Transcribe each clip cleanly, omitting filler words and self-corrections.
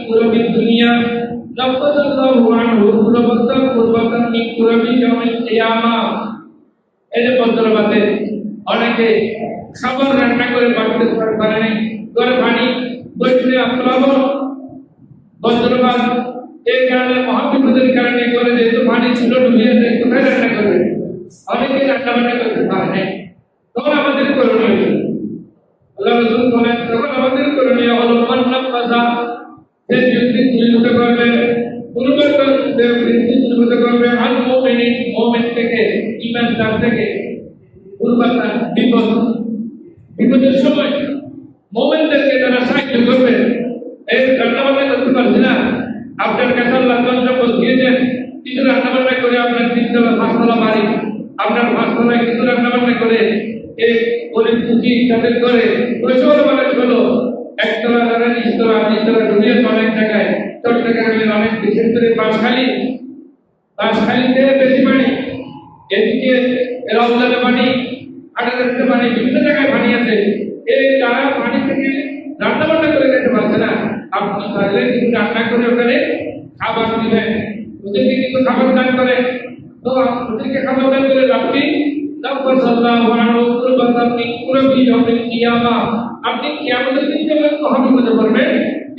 কুরাবি দুনিয়া লাফাদাল্লাহু আনহু কুরবাতান মিন কুরাবি ইয়াউমিল কিয়ামা। এই যে পদ্মরাতে অনেকে খাবার রান্না করে বাড়তে পারে না, ঘরে পানি বইতে আপনারা পদ্মরাত এই কারণে মহাবিপদের কারণে করে যেহেতু পানি ছিল ডুবিয়ে যায়, কোথায় রান্না করবে? অনেকে রান্না বান্না করতে পারে না। তখন আমাদের করণীয় কি? আল্লাহ রাসূল বলেন, তখন আমাদের করণীয় হলো মান্নাম মাসা, যে ব্যক্তি তুলিত করবে পূর্বকর যে ব্যক্তি তুলিত করবে আল মুমিনিন, মুমিন থেকে ঈমানদার থেকে পূর্বকর বিপদের সময় মুমিনদেরকে যারা সাহায্য করবে। এই রান্নাবান্না করতে পারছে না, আপনার কাছে আল্লাহ সম্পদ দিয়েছেন, কিছু রান্নাবান্না করে আপনার 3 তলা 5 তলা বাড়ি, আপনার 5 তলায় কিছু রান্নাবান্না করে এই গরিব দুঃখী তাদের করে প্রচুর মানুষ হলো একতলা যারা নিচতলা ডুবিয়ে অনেক জায়গায় চট্টগ্রামের অনেক বিশেষ করে বাঁশখালীতে বেশি পানি, এদিকে রমজানে পানি, আটাতে পানি, বিভিন্ন জায়গায় পানি আছে। এই তারা পানি থেকে রান্না বান্না করে খেতে পারছে না, আপনি পারলে কিছু রান্না করে ওখানে খাবার দিবেন, ওদেরকে কিছু খাবার দান করে। তো ওদেরকে খাবার দান করে আপনি আপনি কিয়ামতের দিন যখন মহাবিপদে পড়বেন,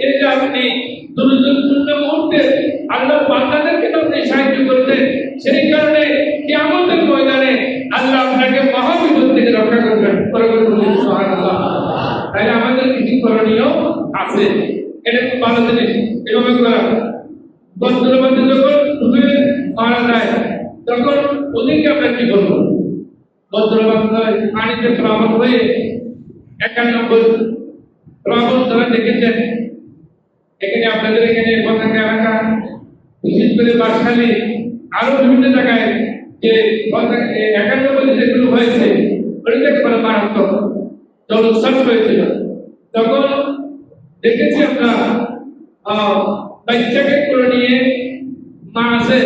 এই যে আপনি দুর্যোগপূর্ণ মুহূর্তে আল্লাহর বান্দাদেরকে আপনি সাহায্য করতেন, সেই কারণে কিয়ামতের ময়দানে আল্লাহ আপনাকে মহাবিপদ থেকে রক্ষা করবেন। সুবহানাল্লাহ। তাই আমাদের কিছু করণীয় আছে, এটা খুব ভালো জিনিস। এভাবে করা বজ্রপাতে যখন ডুবে মারা যায় তখন ওদেরকে আমরা কি করবো? বজ্রপাত পানিতে প্লাবন হয়ে 91 প্লাবন যারা দেখেছেন, এখানে আপনাদের এখানে পতাকা এলাকা, বিশেষ করে বাঁশখালী, আরো বিভিন্ন জায়গায় যে 91 যেগুলো হয়েছে ওইটা একেবারে মারাত্মক জলোচ্ছ্বাস হয়েছিল। তখন দেখেছি আমরা বাচ্চাকে করে নিয়ে মা আছে,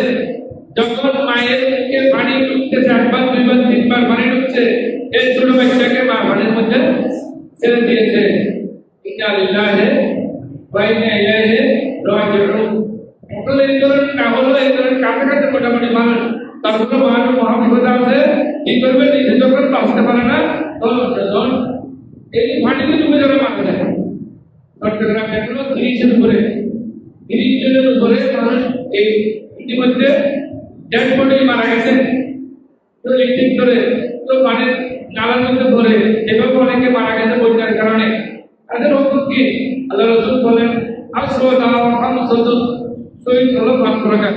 যখন মায়ের মুখে পানি ঢুকতেছে, 1 বার 2 বার 3 বার পানি ঢুকছে, এই ছোট বাচ্চাকে মা পানির মধ্যে ছেড়ে দিয়েছে। ইন্না লিল্লাহি ওয়া ইন্না ইলাইহি রাজিউন। আসলে এই ধরনের না হলো, এই ধরনের কাছাকাছি মোটামুটি মানুষ, তারপরে মানুষ মহাবিপদ আছে, কি করবে? নিজে যখন বাঁচতে পারে না তখন এই পানিতে ডুবে যাবে মারা যায়। চট্টগ্রাম এখনো 30 জনের উপরে মানুষ এই ইতিমধ্যে ডেড বডি মারা গেছে। তো এই ঠিক করে তো পানির নালার মধ্যে ভরে এভাবে অনেকে মারা গেছে বন্যার কারণে। তাদের হুকুম কি? আল্লাহ রাসূল বলেন, শহীদ হলো 5 প্রকার।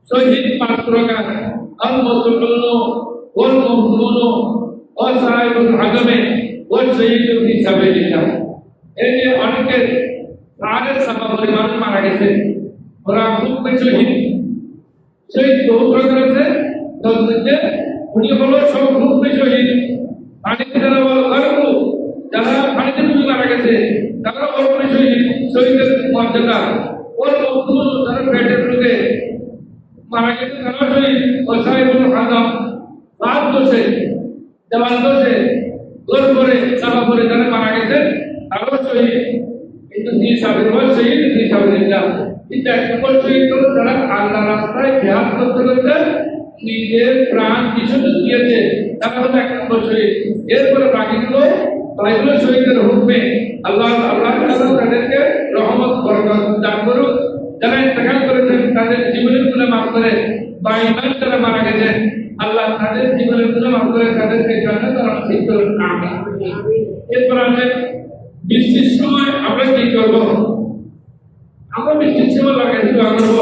শহীদ 5 প্রকার, আল মুতআল্লিমু ওয়াল মুহসিনুন ওয়া সাইয়ুল আদমে ওয়া সাইয়্যিদু ফি সাবিলিল্লাহ। এই যে অনেকের প্রাণের সামাবলে মানুষ মারা গেছে, ওরা খুব শহীদ। শহীদ বহু প্রকার আছে, তার মধ্যে উনি হলো সব খুব শহীদ। পানিতে যারা যারা পানিতে ডুবে মারা গেছে তারা অল্প শহীদ, শহীদের মর্যাদা। ওর মজদুর যারা পেটের রোগে মারা গেছে তারা শহীদ। ওসাইবুল আদম রাত দোষে, দেওয়াল দোষে, গোল করে চাপা করে যারা মারা গেছে তারাও শহীদ। কিন্তু ফিসাবিলিল্লাহ এটা একবার শহীদ হলো যারা আল্লাহ রাস্তায় জিহাদ করতে করতে নিজের প্রাণ বিসর্জন দিয়েছে, তারা হলো 1 নম্বর শহীদ। এরপরে বাকিগুলো শহীদের হুকুমে আল্লাহ তাদেরকে রহমত বরকত দান করুক। যারা ইন্তেকাল করেছেন তাদের জীবনের গুনাহ মাফ করে, বা ঈমান যারা মারা গেছেন আল্লাহ তাদের জীবনের গুনাহ মাফ করে তাদেরকে জান্নাতে নসিব করুন। আমিন। এরপর আমরা বৃষ্টির সময় আমরা কি করব? আমরা বৃষ্টির সময় লাগাই দোয়া করব,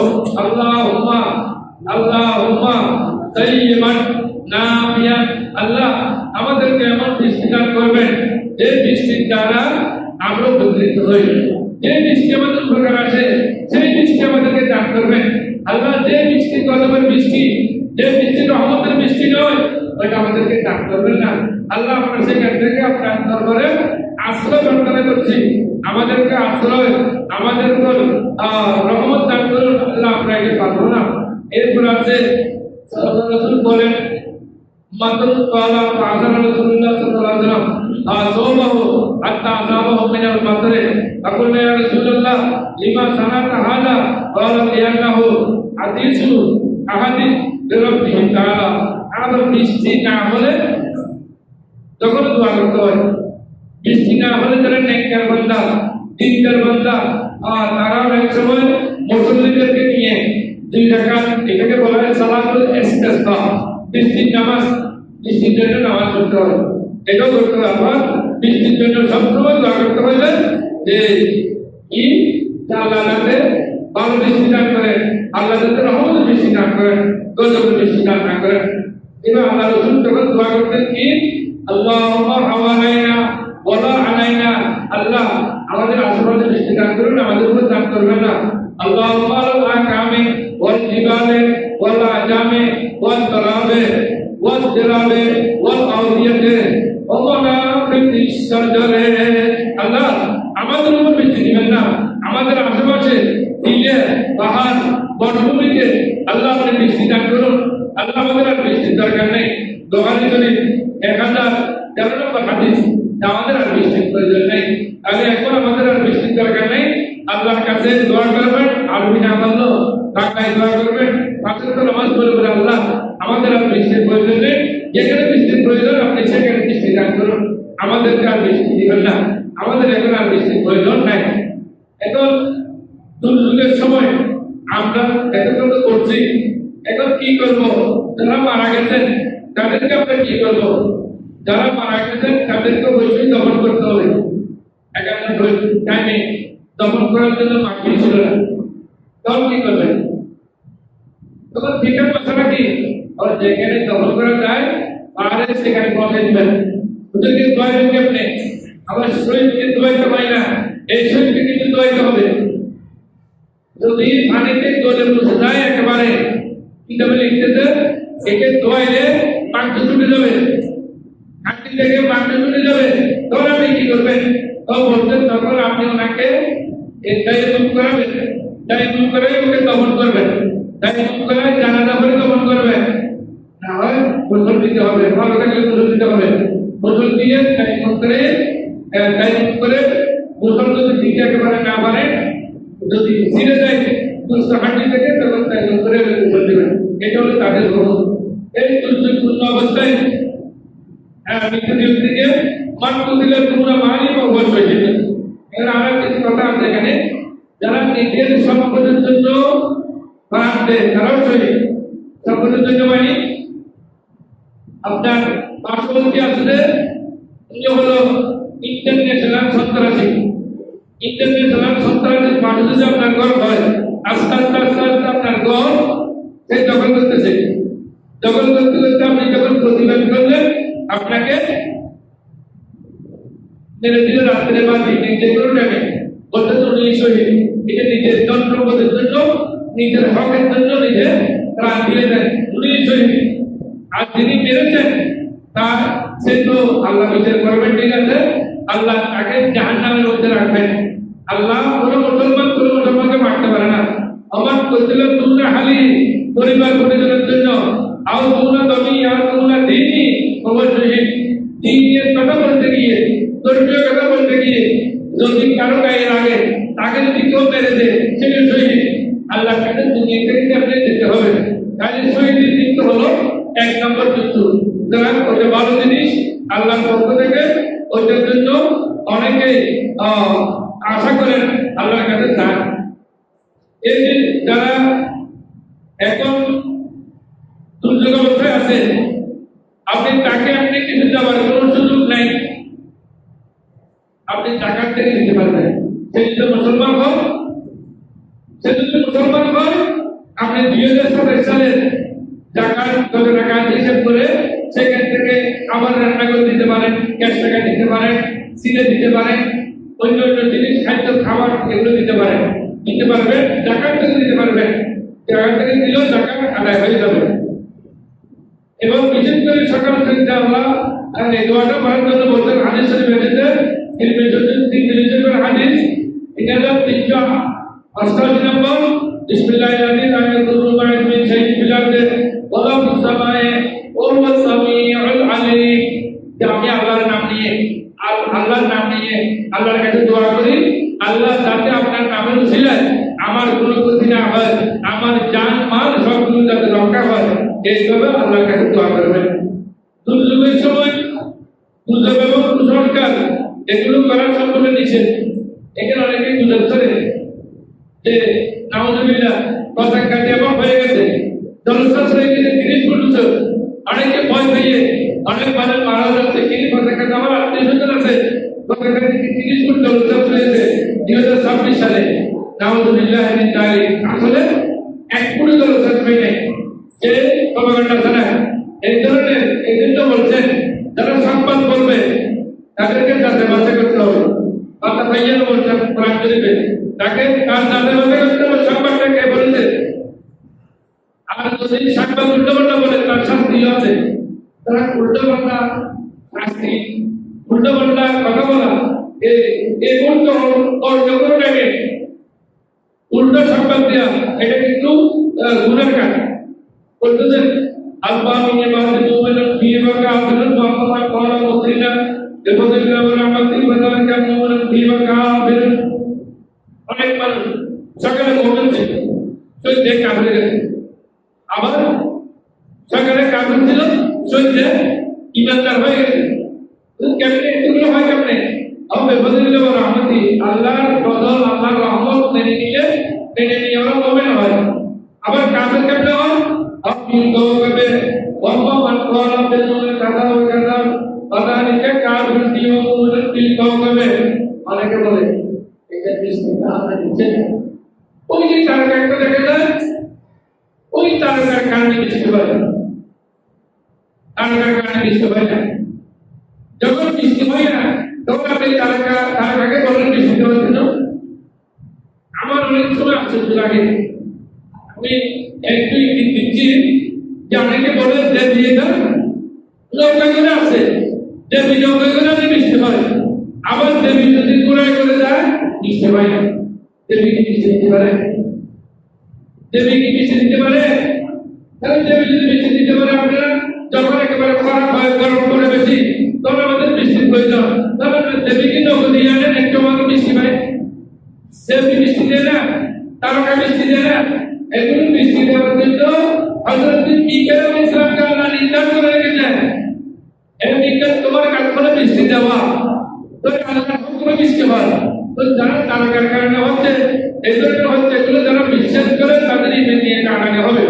আল্লাহুম্মা তাইয়িবান নাফিয়ান। আল্লাহ আমাদেরকে এমন বৃষ্টি দান করবেন যে বৃষ্টির দ্বারা আমরা উপকৃত হই। যে বৃষ্টি আমাদের উপকার আসে সেই বৃষ্টি আমাদেরকে দান করবেন। আল্লাহ যে বৃষ্টি কদমের বৃষ্টি, যে বৃষ্টি রহমতের বৃষ্টি নয়, ওইটা আমাদেরকে দান করবেন না। আল্লাহ আমরা সেখান থেকে আপনার দরবারে আশ্রয় প্রার্থনা করছি, আমাদেরকে আশ্রয়, আমাদের রহমত দান করুন। আল্লাহ আমরা এটা পারবো না। এরপর আছে রাসূল বলেন, مثل قال فعزل رسول الله صلى الله عليه وسلم صومه حتى أصابه من المطر فقلنا يا رسول الله لما صنعت هذا قال لأنه حديث أحد بربه تعالى আমাদের বৃষ্টি না হলে তখন দোয়া করতে হয় বৃষ্টি না হলে যারা নেককার বান্দা দিনদার বান্দা তারাও এক সময় মুসল্লিদেরকে নিয়ে 2 রাকাত এটাকে বলা হয় সালাতুল ইস্তিসকা বৃষ্টির নামাজ বৃষ্টির জন্য নামাজ পড়তে হয় এটাও করতে হয় আবার বৃষ্টির জন্য সবসময় দোয়া করতে হয় যে কি আল্লাহ যাতে ভালো বৃষ্টি দান করে আল্লাহ যাতে রহমতের বৃষ্টি দান করেন গজবের বৃষ্টি দান না করেন এবার আল্লাহ রাসূল যখন দোয়া করতেন কি আল্লাহুম্মা হাওয়ালাইনা ওয়ালা আলাইনা আল্লাহ আমাদের আশেপাশে বৃষ্টি দান করুন আমাদের উপর দান করবেন না আল্লাহুম্মা লা কামে ওয়াল জিবালে ওয়াল আজামে ওয়াল তারাবে ওয়াল জিরাবে ওয়াল আউদিয়াতে ওয়ালা ফিতিশ সাজারে আল্লাহ আমাদের উপর বৃষ্টি দিবেন না আমাদের আশেপাশে টিলে পাহাড় বনভূমিতে আল্লাহ আপনি বৃষ্টি দান করুন আল্লাহ আমাদের আর বৃষ্টির দরকার নেই বুখারী শরীফ 1013 নম্বর হাদিস আমাদের আর বৃষ্টির প্রয়োজন নেই তাহলে এখন আমাদের আর বৃষ্টির দরকার নেই আল্লাহর কাছে দোয়া করবেন আরবি না বললো বাংলায় দোয়া করবেন পাঁচ ওয়াক্ত নামাজ পড়বেন আল্লাহ আমাদের আর বৃষ্টির প্রয়োজন নেই যেখানে বৃষ্টির প্রয়োজন আপনি সেখানে বৃষ্টি দান করুন আমাদেরকে আর বৃষ্টি দিবেন না আমাদের এখন আর বৃষ্টির প্রয়োজন নাই এখন দুর্যোগের সময় আমরা এতটুকু করছি এখন কি করব যারা মারা গেছেন তাদেরকে আমরা কি করব যারা মারা গেছেন তাদেরকে অবশ্যই দমন করতে হবে এখানে টাইমে দমন করার জন্য মাটি ছিল না তখন কি করবেন তখন ঠিকার মশলা কি আর যেখানে দমন করা যায় পাহাড়ে সেখানে পৌঁছে দিবেন ওদেরকে দোয়াইবেন কেমনে আবার শরীরকে দোয়াইতে হয় না এই শরীরকে কিন্তু দোয়াইতে হবে যদি পানিতে গলে বসে যায় একেবারে কিতাবে লিখতেছে একে দোয়াইলে মাংস ছুটে যাবে হাঁটি থেকে মাংস ছুটে যাবে তখন আপনি কি করবেন তখন বলছেন তখন আপনি ওনাকে এটাই মুখ করাবেন তাই মুখ করে ওকে দমন করবেন তাই মুখ করে জানাজা করে দমন করবেন না হয় গোসল দিতে হবে ভালো থাকলে গোসল দিতে হবে গোসল দিয়ে তাই মুখ করে গোসল যদি দিতে একেবারে না পারে যদি ছিঁড়ে যায় দুষ্ট হাঁটি থেকে তখন তাই মুখ করে গোসল দেবেন এটা হলো তাদের গ্রহণ এই দুর্যোগপূর্ণ অবস্থায় মৃত্যুর দিকে মাত্র দিলে পুরো মানি অবশ্যই যেতে এর আর কিছু কথা আছে এখানে যারা নিজের সম্পদের জন্য প্রাণ দেয় তারাও শহীদ সম্পদের জন্য মানে আপনার পার্শ্ববর্তী আসলে উনি হলো ইন্টারন্যাশনাল সন্ত্রাসী পাশে যদি আপনার ঘর হয় আস্তে আস্তে আস্তে আস্তে আপনার ঘর সে দখল করতেছে দখল করতে করতে আপনি যখন প্রতিবাদ করলেন আপনাকে মেরে দিলে রাত্রে বা দিনে যে কোনো টাইমে বলতে তো উনি শহীদ এটা নিজের জনসম্পদের জন্য নিজের হকের জন্য নিজে প্রাণ দিয়ে দেন উনি শহীদ আর যিনি মেরেছেন তার সে তো আল্লাহ বিচার করবেন ঠিক আছে আল্লাহ তাকে জাহান্নামের মধ্যে রাখবেন আল্লাহ কোনো মুসলমানকে মারতে পারে না আমার কইছিল তোমরা হালি পরিবার পরিজনের জন্য আও তোমরা দমি আর তোমরা দিনই অবশ্যই দিনের কথা বলতে গিয়ে ধর্মীয় কথা বলতে গিয়ে যদি কারো গায়ে লাগে তাকে যদি কেউ মেরে দেয় সেটা শহীদ আল্লাহ কাছে দুনিয়া থেকে আপনি যেতে হবে তাহলে শহীদের মৃত্যু হলো 1 নম্বর মৃত্যু সুতরাং ওটা ভালো জিনিস আল্লাহর পক্ষ থেকে ওইটার জন্য অনেকে আশা করেন আল্লাহর কাছে চান এই যে যারা এখন দুর্যোগ অবস্থায় আছে আপনি কিছু দেওয়ার কোনো সুযোগ নাই আপনি জাকাত থেকে দিতে পারবেন সে যদি মুসলমান হয় আপনি 2027 সালে জাকাত কত টাকা হিসাব করে সেখান থেকে আবার রান্না করে দিতে পারেন ক্যাশ টাকা দিতে পারেন সিলে দিতে পারেন অন্য জিনিস খাদ্য খাবার এগুলো দিতে পারবেন জাকাত থেকে দিতে পারবেন জাকাত থেকে দিলেও জাকাত আদায় হয়ে যাবে এবং বিশেষ করে সকাল থেকে আল্লাহ এই দোয়াটা পড়ার জন্য বলতেন হাদিস শরীফ এসেছে হাদিস এটা হলো 388 নম্বর বিসমিল্লাহির রহমানির রহিম কুল্লু মা মিন শাইইন ফিল আরদি ওয়া লা ফিস সামায়ে ওয়া হুয়া সামিউ আমার কোনো ক্ষতি না হয়, আমার জান মাল সবগুলো যাতে রক্ষা হয়, এইভাবে আল্লাহর কাছে দোয়া করবেন। দুর্যোগের সময় দুর্যোগ এবং কুসংস্কার এগুলো করা সম্পূর্ণ নিষেধ। এখানে অনেকে গুজব করে যে নাউজুবিল্লাহ পতাকা দেওয়া হয়ে গেছে, জলশ্বাস হয়ে গেছে 30 ফুট উঁচু, অনেকে ভয় পেয়ে অনেক মানুষ মারা যাচ্ছে। কিন্তু পতাকা আমার আত্মীয়-স্বজন আছে, পতাকা থেকে 30 ফুট জলশ্বাস হয়েছে 2026 সালে। নাউজুবিল্লাহ আসলে 1 ফুট জলশ্বাস হয়ে নাই, যে প্রপাগান্ডা ছাড়া এই ধরনের এজেন্ট বলছেন যারা সংবাদ বলবে তাদেরকে যাচাই বাছাই করতে হবে। কথা ভাইয়ের বলছেন কোরআন শরীফে, তাকে তার যাচাই বাছাই করতে হবে সংবাদটা কে বলেছে। আর যদি সংবাদ উল্টোপাল্টা বলে তার শাস্তি আছে। তারা উল্টোপাল্টা শাস্তি, উল্টোপাল্টা কথা বলা এই উল্টো অর্জকরটাকে উল্টো সংবাদ দেওয়া, এটা কিন্তু গুনার কাজ। বলতেছেন আলবামিনে বাদে মুমিনুন ফিমা কাফিরুন ওয়া মা ক্বালা মুসলিনা বিফাদিল্লাহি ওয়া রাহমাতিহি ওয়া যালিকা মুমিনুন ফিমা কাফিরুন। অনেক মানুষ সকালে মুমিন ছিল, সত্যি কাফির গেছে, আবার সকালে কাফির ছিল, সত্যি ইমানদার হয়ে গেছে। কেমনে এগুলো হয়? কেমনে? বিফাদিল্লাহি ওয়া রাহমাতিহি, আল্লাহর ফজল আল্লাহর রহমত মেনে নিয়ে ওরা মুমিন হয়। আবার কাফির কেমনে হয়? আপনি কবে ওয়াম্মা মান ক্বালা বিল কাযা ওয়া কাযা ফাযালিকা কাফিরুন ওয়া মুমিনুন বিল কওমে। অনেকে বলে এটা বিস্তারিত আমরা দিচ্ছেন, ওই যে তারকা একটা দেখা যায়, ওই তারকার কারণে বৃষ্টি হয়, তারকার কারণে বৃষ্টি হয় না। যখন বৃষ্টি হয় না তখন আপনি তারকাকে বলেন বৃষ্টি হওয়ার জন্য। আমার অনেক সময় আশ্চর্য লাগে, আমি একটু ইঙ্গিত দিচ্ছি যে অনেকে বলে যে দিয়ে দেন নৌকা করে আসে, দেবী নৌকা করে আসে বৃষ্টি হয়, আবার দেবী যদি ঘোড়ায় করে যায় বৃষ্টি হয় না। দেবী কি বৃষ্টি দিতে পারে? দেবী কি বৃষ্টি দিতে পারে? তাহলে দেবী যদি বৃষ্টি দিতে পারে, আপনারা যখন একেবারে খারাপ হয়, গরম পড়ে বেশি, তখন আমাদের বৃষ্টির প্রয়োজন, তাহলে দেবী কি নৌকা দিয়ে আনেন একটু আমাকে বৃষ্টি পায়? দেবী বৃষ্টি দেয় না, তারকা বৃষ্টি দেয় না। এগুলো বৃষ্টি দেওয়ার জন্য হযরত মিকাঈল আলাইহিস সালামকে আল্লাহ নির্দেশ করে রেখেছেন। এই মিকাঈল তোমার কাজ হলো বৃষ্টি দেওয়া, তো আল্লাহর হুকুমে বৃষ্টি হয়। তো যারা তারকার কারণে হচ্ছে, এই ধরনের হচ্ছে, এগুলো যারা বিশ্বাস করে তাদের ইমান নিয়ে কাটাতে হবে।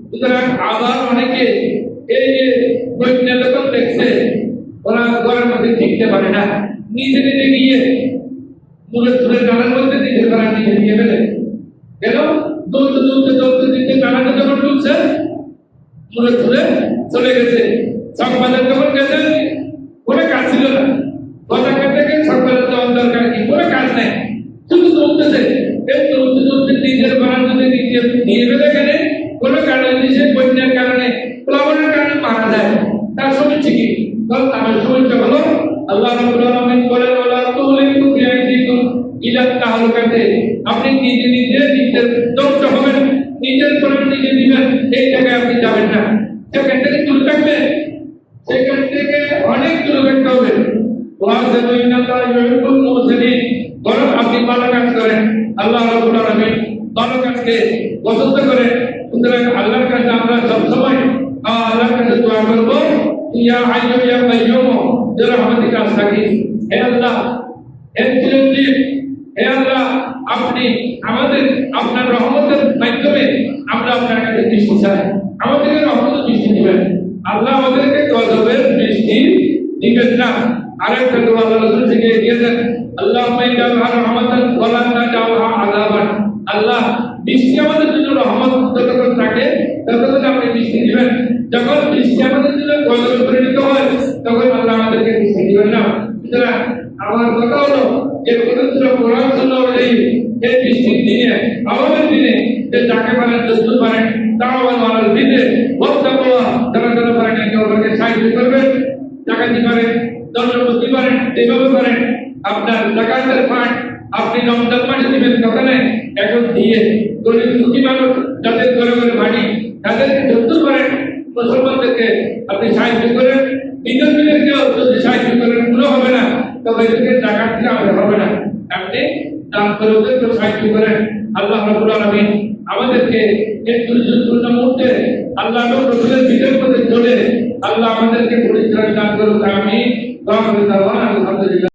সুতরাং আবার অনেকে এই যে বৈজ্ঞানিক যখন দেখছে ওরা ঘরের মধ্যে টিকতে পারে না, নিজে নিজে গিয়ে মুড়ে ধরে ডালার মধ্যে নিজের ঘরে নিজে নিয়ে ফেলে কেন? দৌড়তে দিতে টানাটা যখন ঢুকছে মুড়ে ধরে চলে গেছে। সংবাদের যখন গেছে কোনো কাজ ছিল না, পতাকা থেকে সংবাদের দেওয়ার দরকার কি, কোনো কাজ নেই, শুধু দৌড়তেছে। এই দৌড়তে নিজের ঘরের মধ্যে নিজে নিয়ে ফেলে গেলে কোনো কারণে সে বন্যার কারণে প্লাবনের কারণে মারা যায়, তার সমস্যা কি? কারণ তার সমস্যা হলো আল্লাহ রাব্বুল আলামিন বলেন ওয়ালা তুলিকু বিআইদিকুম ইলা তাহলুকাতে, আপনি নিজে নিজের ধ্বংস হবেন, নিজের প্রাণ নিজে দিবেন, এই জায়গায় আপনি যাবেন না। সেখান থেকে দূরে থাকবেন, সেখান থেকে অনেক দূরে থাকতে হবে। ওয়াসাদু ইন্নাল্লাহ ইউহিব্বুল মুহসিনিন, বরং আপনি ভালো কাজ করেন, আল্লাহ রাব্বুল আলামিন ভালো কাজকে পছন্দ করেন। সুতরাং আল্লাহর কাছে আমরা সবসময় আল্লাহর কাছে দোয়া করব, ইয়া হাইয়্যু ইয়া কাইয়্যুম বিরহমাতিকা আস্তাগীথ। হে আল্লাহ, হে চিরঞ্জীব, হে আল্লাহ, আপনি আমাদের আপনার রহমতের মাধ্যমে আমরা আপনার কাছে দৃষ্টি চাই, আমাদেরকে রহমতের দৃষ্টি দিবেন। আল্লাহ আমাদেরকে গজবের দৃষ্টি দিবেন না। আরেকটা দোয়া আল্লাহ রাসূল থেকে দিয়েছেন, আল্লাহুম্মা ইন্নাকা রাহমাতান ওয়া লা তাজআলহা আযাবান। আল্লাহ, বৃষ্টি আমাদের জন্য রহমত যতক্ষণ থাকে ততক্ষণ আপনি বৃষ্টি দিবেন, যখন বৃষ্টি আমাদের জন্য গজবে পরিণত হয় তখন আল্লাহ আমাদেরকে বৃষ্টি দিবেন না। সুতরাং আমার কথা হলো যে পবিত্র কোরআন সুন্নাহ অনুযায়ী এই বৃষ্টির দিনে, আমাদের দিনে, যে যাকে পারেন যত পারেন তাওয়াল ওয়ালাল বিদে ওয়াত্তাকুয়া, যারা পারেন একে অপরকে সাহায্য করবেন, ডাকাতি পারেন, দণ্ডমুক্তি পারেন, যেভাবে পারেন আপনার যাকাতের ফান্ড আপনি রমজান মাসে দিবেন, দোকানে এখন দিয়ে গরিব দুঃখী মানুষ যাদের ঘরে ঘরে বাড়ি তাদেরকে যত পারেন মুসলমানদেরকে আপনি সাহায্য করেন। বিদেশিদেরকেও যদি সাহায্য করেন কোনো হবে না, তবে এদেরকে জাকাত দিলে আমাদের হবে না। আপনি দান করে ওদেরকে সাহায্য করেন। আল্লাহ রাব্বুল আলামিন আমাদেরকে এই দুর্যোগপূর্ণ মুহূর্তে আল্লাহ এবং রাসূলের বিজয় পথে চলে আল্লাহ আমাদেরকে পরিত্রাণ দান করুন। আমিন। ওয়া আখিরু দাওয়ানা আলহামদুলিল্লাহ।